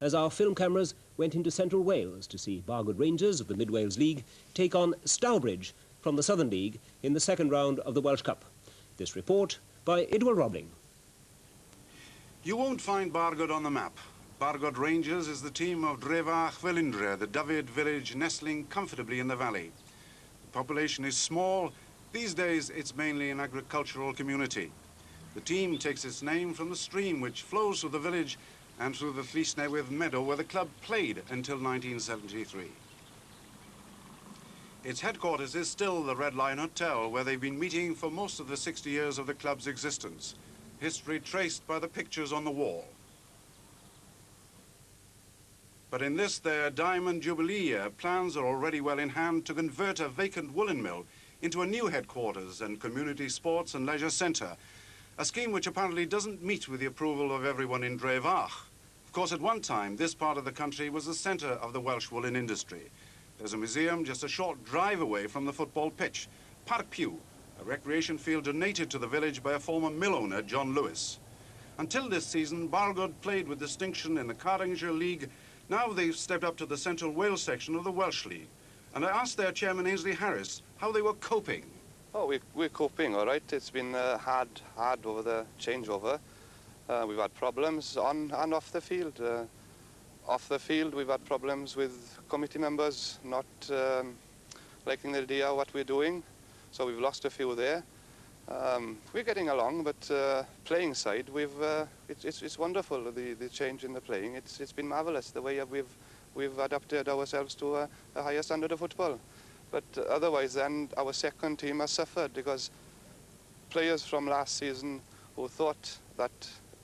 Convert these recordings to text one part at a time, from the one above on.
as our film cameras went into central Wales to see Bargod Rangers of the Mid Wales League take on Stourbridge from the Southern League in the second round of the Welsh Cup. This report by Idwal Robling. You won't find Bargod on the map. Bargod Rangers is the team of Drefach Felindre, the Dyfed village nestling comfortably in the valley. The population is small. These days it's mainly an agricultural community. The team takes its name from the stream which flows through the village and through the Llysnewydd meadow where the club played until 1973. Its headquarters is still the Red Lion Hotel, where they've been meeting for most of the 60 years of the club's existence. History traced by the pictures on the wall. But in this, their Diamond Jubilee year, plans are already well in hand to convert a vacant woolen mill into a new headquarters and community sports and leisure centre, a scheme which apparently doesn't meet with the approval of everyone in Drefach. Of course, at one time, this part of the country was the centre of the Welsh woolen industry. There's a museum just a short drive away from the football pitch, Parc Pew, a recreation field donated to the village by a former mill owner, John Lewis. Until this season, Bargod played with distinction in the Cardiganshire League. Now they've stepped up to the Central Wales section of the Welsh League. And I asked their chairman, Ainsley Harris, how they were coping. Oh, we're coping, all right. It's been hard over the changeover. We've had problems on and off the field. Off the field, we've had problems with committee members not liking the idea of what we're doing. So we've lost a few there. We're getting along, but playing side, it's wonderful, the change in the playing. It's been marvellous, the way we've adapted ourselves to a higher standard of football. But otherwise then, our second team has suffered because players from last season who thought that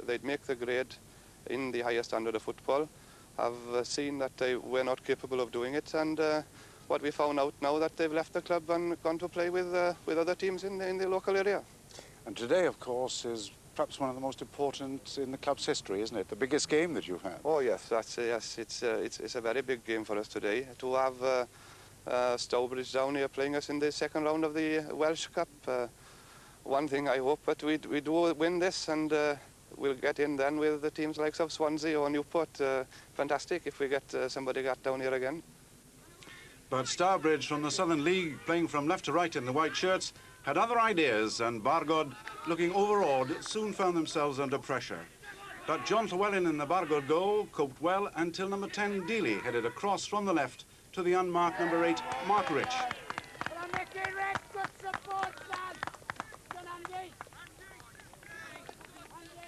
they'd make the grade in the higher standard of football have seen that they were not capable of doing it, and what we found out now that they've left the club and gone to play with other teams in the local area. And today, of course, is perhaps one of the most important in the club's history, isn't it? The biggest game that you've had. Oh yes, yes. It's a very big game for us today to have Stourbridge down here playing us in the second round of the Welsh Cup. One thing I hope that we do win this, and we'll get in then with the teams like of Swansea or Newport. Fantastic if we get somebody got down here again. But Stourbridge from the Southern League, playing from left to right in the white shirts, had other ideas, and Bargod, looking overawed, soon found themselves under pressure. But John Llewellyn in the Bargod goal coped well until number 10, Dealey, headed across from the left to the unmarked number 8, Mark Rich.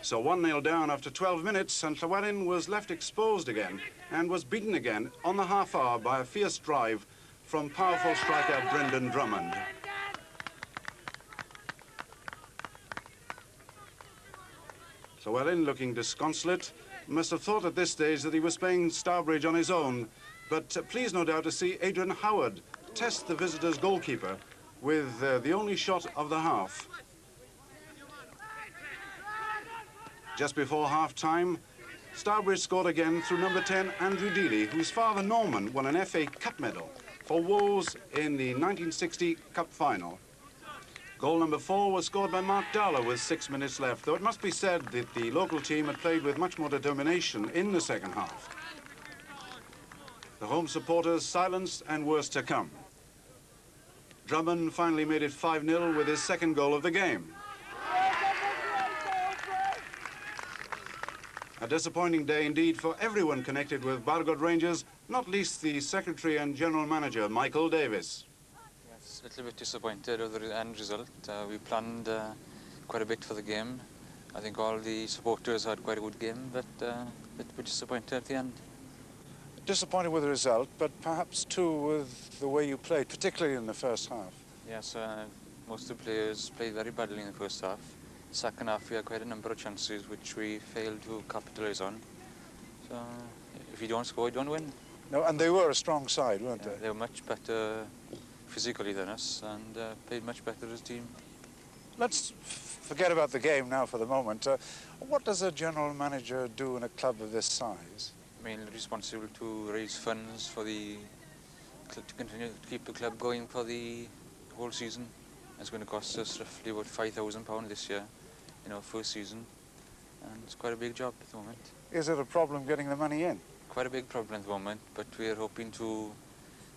So 1-0 down after 12 minutes, and Llewellyn was left exposed again and was beaten again on the half hour by a fierce drive from powerful striker Brendan Drummond. Llewellyn, looking disconsolate, must have thought at this stage that he was playing Stourbridge on his own, but pleased no doubt to see Adrian Howard test the visitors' goalkeeper with the only shot of the half. Just before half-time, Stourbridge scored again through number 10, Andrew Dealey, whose father Norman won an FA Cup medal for Wolves in the 1960 Cup final. Goal number 4 was scored by Mark Dowler with 6 minutes left, though it must be said that the local team had played with much more determination in the second half. The home supporters silenced, and worse to come. Drummond finally made it 5-0 with his second goal of the game. A disappointing day indeed for everyone connected with Bargod Rangers, not least the secretary and general manager, Michael Davis. Yes, a little bit disappointed with the end result. We planned quite a bit for the game. I think all the supporters had quite a good game, but a bit disappointed at the end. Disappointed with the result, but perhaps too with the way you played, particularly in the first half. Yes, most of the players played very badly in the first half. Second half, we had quite a number of chances which we failed to capitalise on. So, if you don't score, you don't win. No, and they were a strong side, weren't they? They were much better physically than us and played much better as a team. Let's forget about the game now for the moment. What does a general manager do in a club of this size? Mainly responsible to raise funds for to continue to keep the club going for the whole season. It's going to cost us roughly about £5,000 this year in our first season, and it's quite a big job at the moment. Is it a problem getting the money in? quite a big problem at the moment, but we're hoping to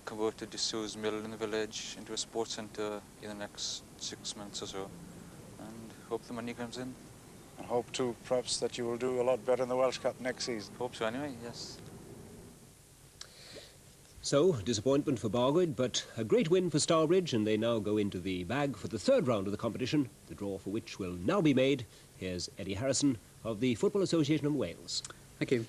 convert the disused mill in the village into a sports centre in the next 6 months or so, and hope the money comes in. And hope too, perhaps, that you will do a lot better in the Welsh Cup next season. Hope so anyway, yes. So, disappointment for Bargod, but a great win for Stourbridge, and they now go into the bag for the third round of the competition, the draw for which will now be made. Here's Eddie Harrison of the Football Association of Wales. Thank you.